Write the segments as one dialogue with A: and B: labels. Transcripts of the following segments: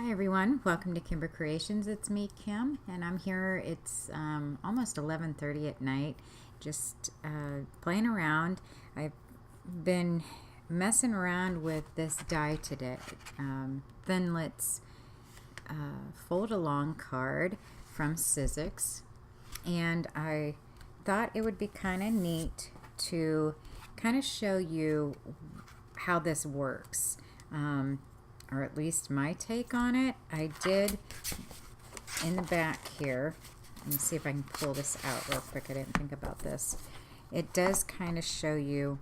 A: Hi everyone, welcome to Kimber Creations. It's me, Kim, and I'm here. It's almost 11:30 at night, just playing around. I've been messing around with this die today, Thinlits fold along card from Sizzix, and I thought it would be kind of neat to kind of show you how this works. Or at least my take on it. I did in the back here. Let me see if I can pull this out real quick. I didn't think about this. It does kind of show you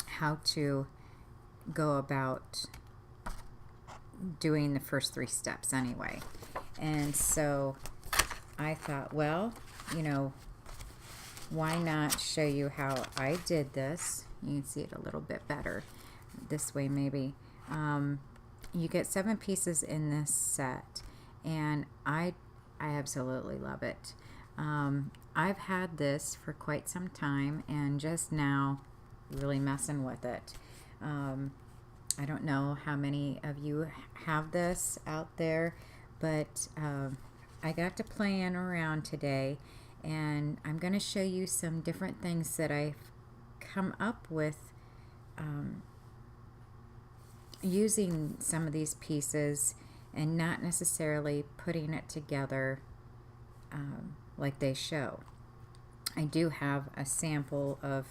A: how to go about doing the first 3 steps anyway. And so I thought, well, why not show you how I did this? You can see it a little bit better this way maybe. You get 7 pieces in this set, and I absolutely love it. I've had this for quite some time and just now really messing with it. I don't know how many of you have this out there, but I got to playing around today, and I'm going to show you some different things that I've come up with using some of these pieces and not necessarily putting it together like they show. I do have a sample of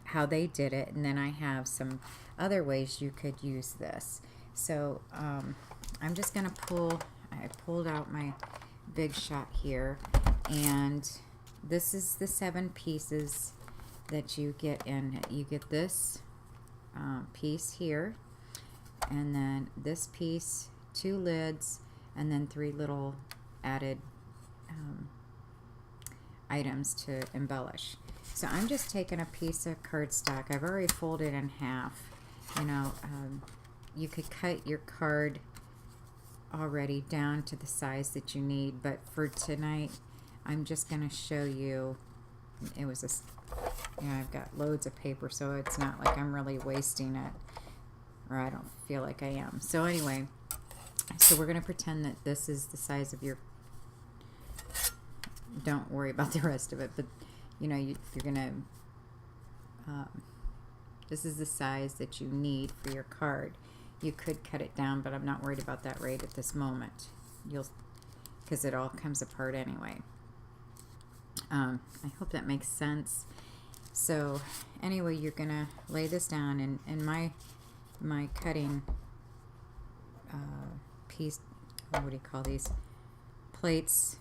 A: how they did it, and then I have some other ways you could use this. So I'm just going to I pulled out my big shot here, and this is the 7 pieces that you get in it. You get this piece here, and then this piece, 2 lids, and then 3 little added items to embellish. So I'm just taking a piece of cardstock. I've already folded in half. You could cut your card already down to the size that you need, but for tonight I'm just going to show you. It was I've got loads of paper, so it's not like I'm really wasting it, or I don't feel like I am. So anyway, so we're going to pretend that this is the size of your, don't worry about the rest of it, but you're going to, this is the size that you need for your card. You could cut it down, but I'm not worried about that right at this moment. Because it all comes apart anyway. I hope that makes sense. So anyway, you're gonna lay this down, and my cutting piece, what do you call these, plates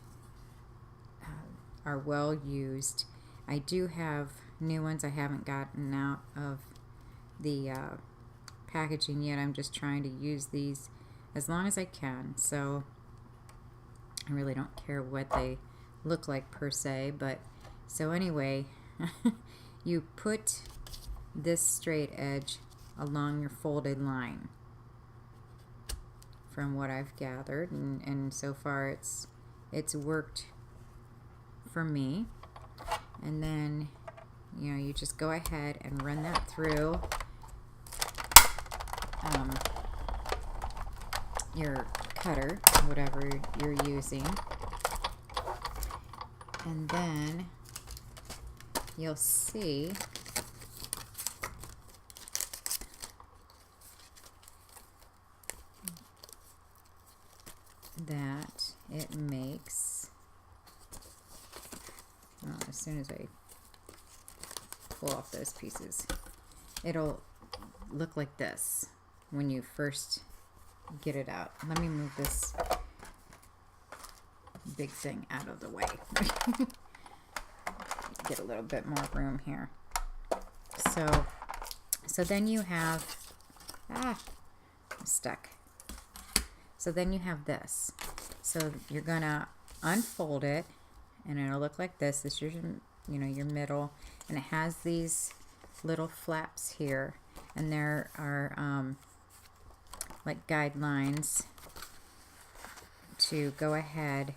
A: are well used. I do have new ones I haven't gotten out of the packaging yet. I'm just trying to use these as long as I can, so I really don't care what they look like per se. But so anyway, you put this straight edge along your folded line from what I've gathered, and so far it's worked for me. And then you just go ahead and run that through your cutter, whatever you're using, and then you'll see that it makes, as soon as I pull off those pieces, it'll look like this when you first get it out. Let me move this big thing out of the way. Get a little bit more room here. So then you have, I'm stuck. So then you have this. So you're gonna unfold it, and it'll look like this. This is your middle, and it has these little flaps here, and there are like guidelines to go ahead,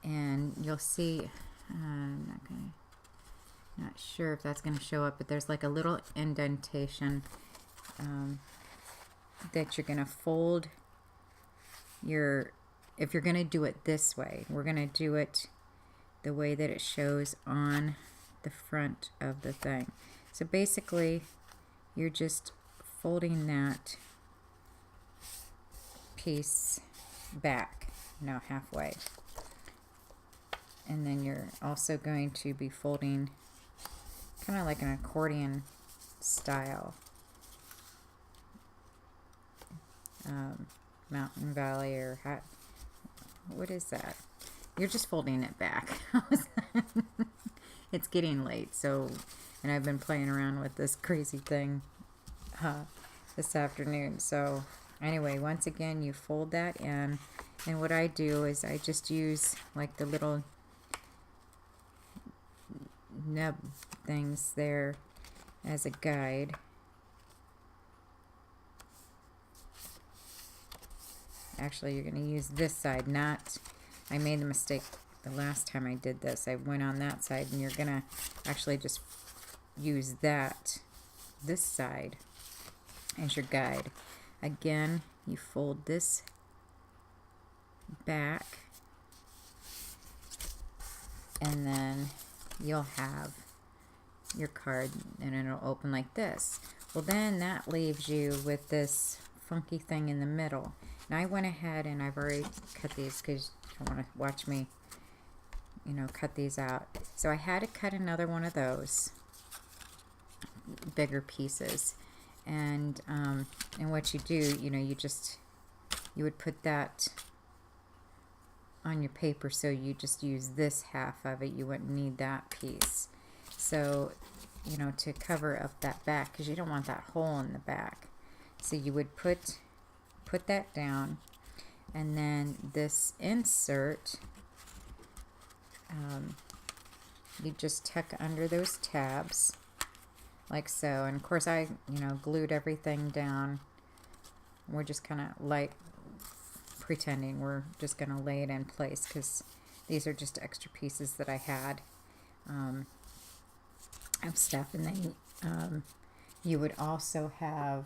A: and you'll see. Not sure if that's going to show up, but there's like a little indentation that you're going to fold your, if you're going to do it this way, we're going to do it the way that it shows on the front of the thing. So basically, you're just folding that piece back, halfway. And then you're also going to be folding kind of like an accordion style. Mountain Valley, or what is that? You're just folding it back. It's getting late, so, and I've been playing around with this crazy thing this afternoon. So anyway, once again, you fold that in, and what I do is I just use like the little nub things there as a guide. Actually, you're going to use this side, not, I made the mistake the last time I did this. I went on that side, and you're going to actually just use this side as your guide. Again, you fold this back, and then you'll have your card, and it'll open like this. Well, then that leaves you with this funky thing in the middle. Now I went ahead and I've already cut these because you don't want to watch me, cut these out. So I had to cut another one of those bigger pieces, and what you do, you would put that on your paper, so you just use this half of it. You wouldn't need that piece. So, to cover up that back, because you don't want that hole in the back. So you would put that down, and then this insert, you just tuck under those tabs like so. And of course I glued everything down. We're just kind of pretending we're just going to lay it in place, because these are just extra pieces that I had of stuff. And then you would also have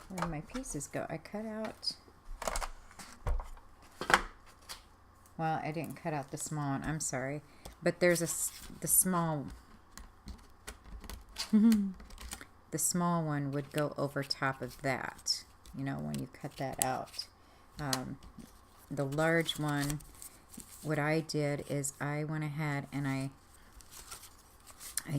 A: where did my pieces go? I cut out, well, I didn't cut out the small one, I'm sorry, but there's the small the small one would go over top of that, when you cut that out. The large one, what I did is I went ahead and I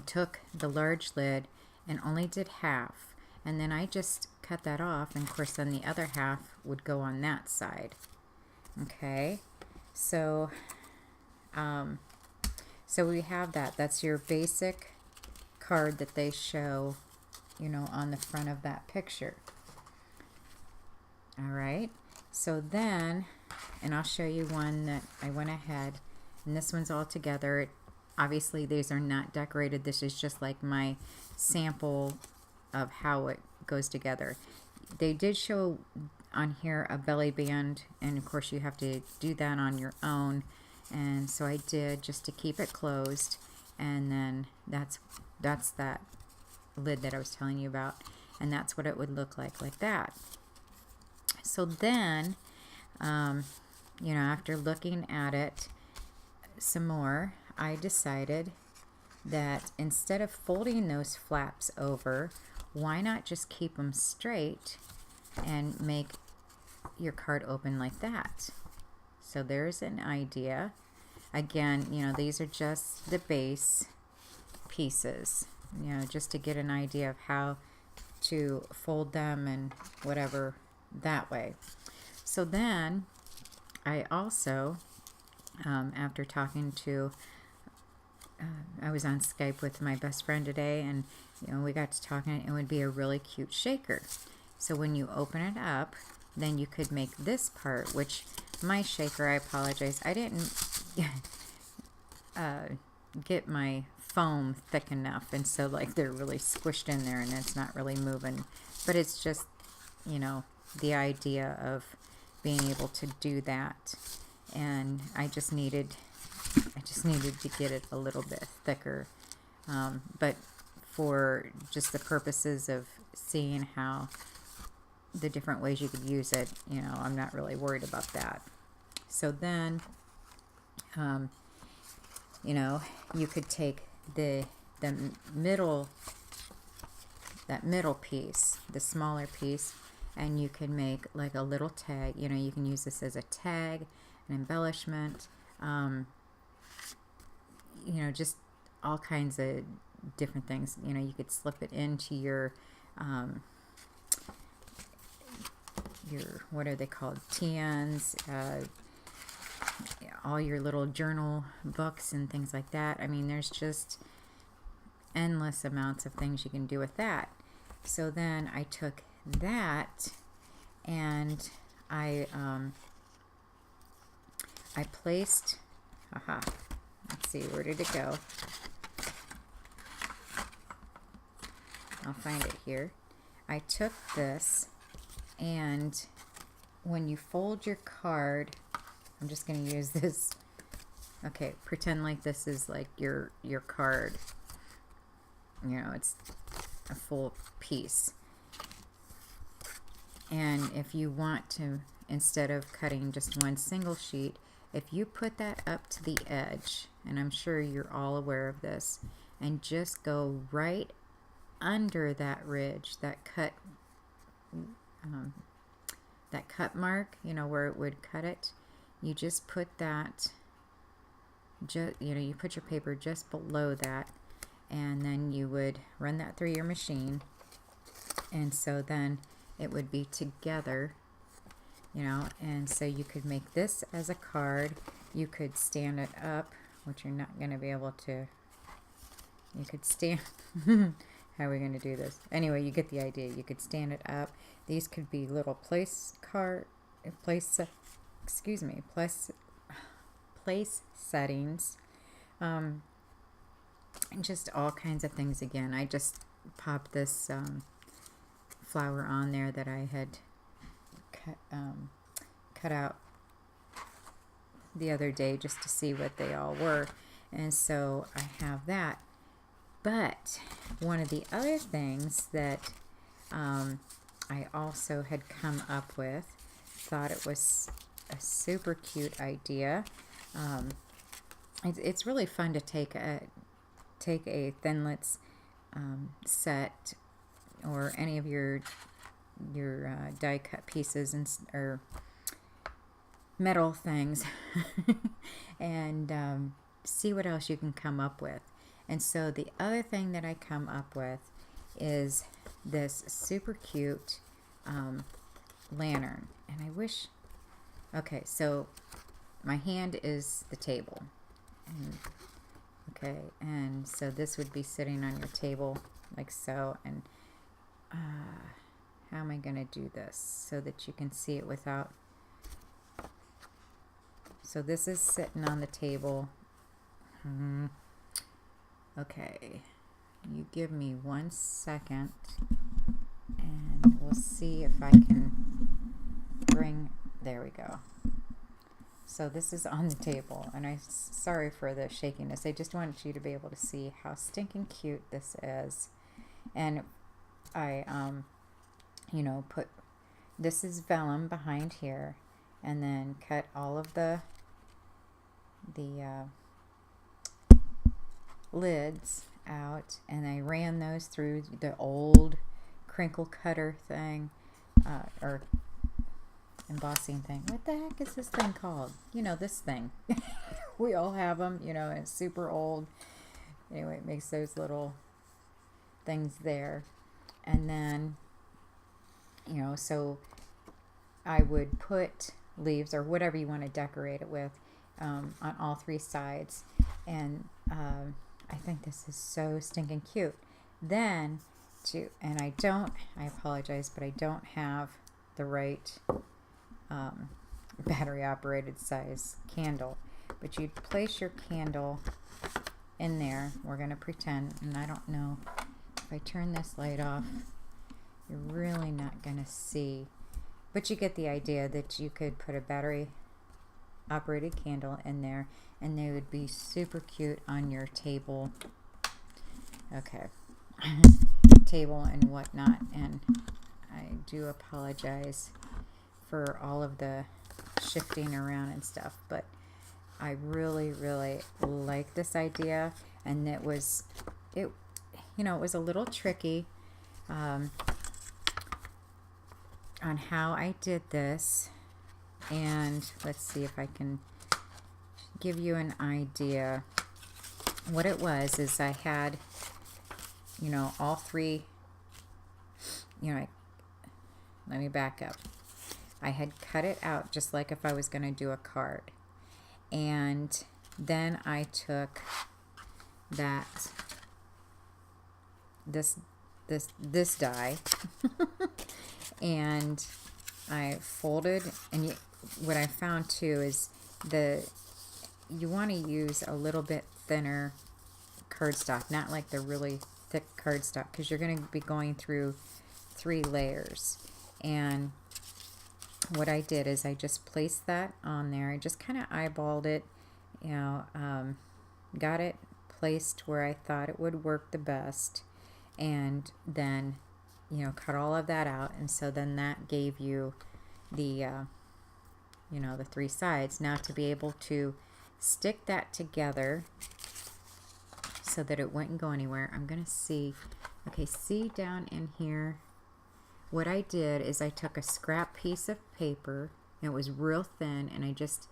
A: took the large lid and only did half, and then I just cut that off, and of course then the other half would go on that side. Okay, so so we have that. That's your basic card that they show, on the front of that picture. All right, so then, and I'll show you one that I went ahead, and this one's all together. Obviously these are not decorated. This is just like my sample of how it goes together. They did show on here a belly band, and of course you have to do that on your own, and so I did, just to keep it closed. And then that's that lid that I was telling you about, and that's what it would look like that. So then after looking at it some more, I decided that instead of folding those flaps over, why not just keep them straight and make your card open like that? So there's an idea. Again, these are just the base pieces, just to get an idea of how to fold them and whatever that way. So then I also, after talking to, I was on Skype with my best friend today, and we got to talking. It would be a really cute shaker. So when you open it up, then you could make this part, which my shaker, I apologize, I didn't get my foam thick enough, and so they're really squished in there and it's not really moving. But it's just, the idea of being able to do that, and I just needed to get it a little bit thicker. But for just the purposes of seeing how the different ways you could use it. You know, I'm not really worried about that. So then, you know, you could take the middle, that middle piece, the smaller piece, and you can make like a little tag. You know, you can use this as a tag, an embellishment, you know, just all kinds of different things. You know, you could slip it into your, what are they called? TNs, all your little journal books and things like that. I mean, there's just endless amounts of things you can do with that. So then I took that and I placed, let's see, where did it go? I'll find it here. I took this, and when you fold your card, I'm just going to use this. Okay, pretend like this is like your card. You know, it's a full piece. And if you want to, instead of cutting just one single sheet, if you put that up to the edge, and I'm sure you're all aware of this, and just go right under that ridge, that cut mark, you know, where it would cut it, you just put that, you know, you put your paper just below that, and then you would run that through your machine, and so then it would be together, you know, and so you could make this as a card. You could stand it up, which you're not going to be able to. You could stand. How are we going to do this? Anyway, you get the idea. You could stand it up. These could be little place settings, and just all kinds of things. Again, I just popped this flower on there that I had cut out the other day just to see what they all were, and so I have that. But one of the other things that I also had come up with, thought it was a super cute idea. It's really fun to take a Thinlits set, or any of your die cut pieces or metal things, and see what else you can come up with. And so the other thing that I come up with is this super cute lantern. And I wish, okay, so my hand is the table. And so this would be sitting on your table like so. And how am I going to do this so that you can see it without? So this is sitting on the table. Okay, you give me 1 second, and we'll see if I can bring, there we go. So this is on the table, and I'm sorry for the shakiness. I just wanted you to be able to see how stinking cute this is. And I, you know, put, this is vellum behind here, and then cut all of the lids out, and I ran those through the old crinkle cutter thing, or embossing thing. What the heck is this thing called? You know, this thing. We all have them, you know, and it's super old. Anyway, it makes those little things there. And then, you know, so I would put leaves or whatever you want to decorate it with on all 3 sides. And I think this is so stinking cute. Then, and I apologize, but I don't have the right battery operated size candle. But you'd place your candle in there. We're going to pretend, and I don't know, if I turn this light off, you're really not going to see. But you get the idea that you could put a battery operated candle in there, and they would be super cute on your table. Okay, table and whatnot, and I do apologize for all of the shifting around and stuff, but I really like this idea. And it was it was a little tricky on how I did this, and let's see if I can give you an idea. What it was is I had all three, let me back up. I had cut it out just like if I was going to do a card. And then I took this die and I folded, and what I found too is you want to use a little bit thinner cardstock, not like the really thick cardstock, because you're going to be going through 3 layers. And what I did is I just placed that on there. I just kind of eyeballed it, got it placed where I thought it would work the best, and then cut all of that out. And so then that gave you the the 3 sides. Now, to be able to stick that together so that it wouldn't go anywhere, I'm gonna see down in here, what I did is I took a scrap piece of paper, and it was real thin, and I just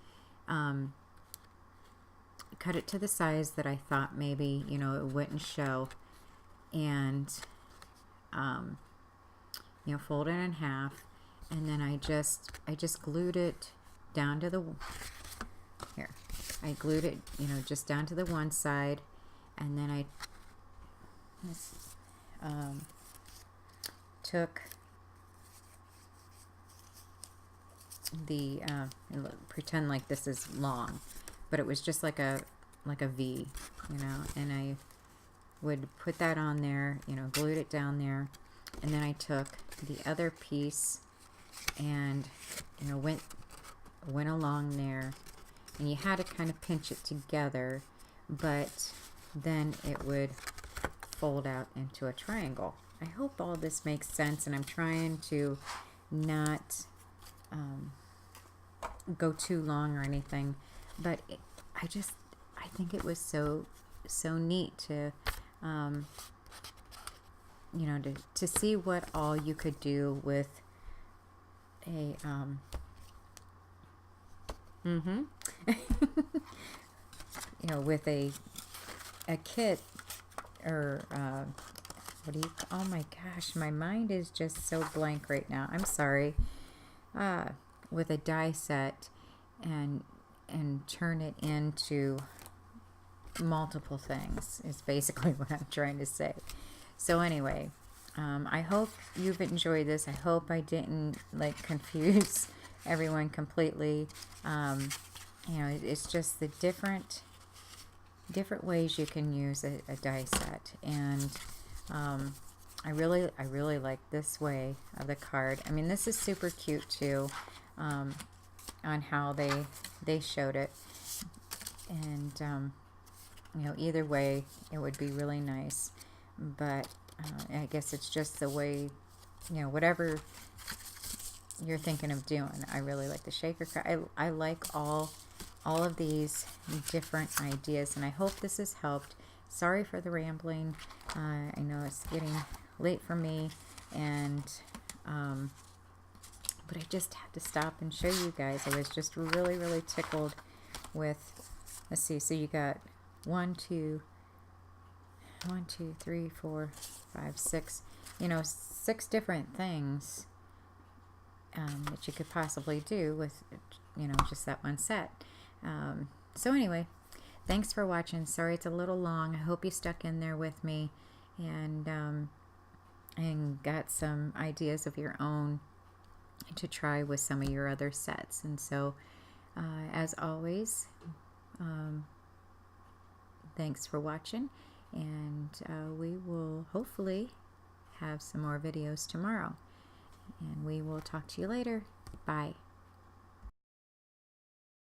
A: cut it to the size that I thought maybe it wouldn't show, and fold it in half, and then I just glued it down to the I glued it just down to the one side, and then I took the pretend like this is long, but it was just like a V, and I would put that on there, glued it down there, and then I took the other piece and went along there, and you had to kind of pinch it together, but then it would fold out into a triangle. I hope all this makes sense, and I'm trying to not go too long or anything, but I think it was so neat to to see what all you could do with a with a kit, or what do you, oh my gosh, my mind is just so blank right now, I'm sorry, with a die set, and turn it into multiple things is basically what I'm trying to say. So anyway, I hope you've enjoyed this. I hope I didn't confuse everyone completely. It's just the different ways you can use a die set, and I really like this way of the card. I mean, this is super cute too, on how they showed it, and either way it would be really nice, but I guess it's just the way, whatever you're thinking of doing. I really like the shaker card. I like all of these different ideas, and I hope this has helped. Sorry for the rambling. I know it's getting late for me, and but I just had to stop and show you guys. I was just really tickled with, let's see, so you got 1 2 3 4 5 6, 6 different things that you could possibly do with just that one set. So anyway, thanks for watching. Sorry it's a little long. I hope you stuck in there with me, and got some ideas of your own to try with some of your other sets. And so as always, thanks for watching, and we will hopefully have some more videos tomorrow, and we will talk to you later. Bye.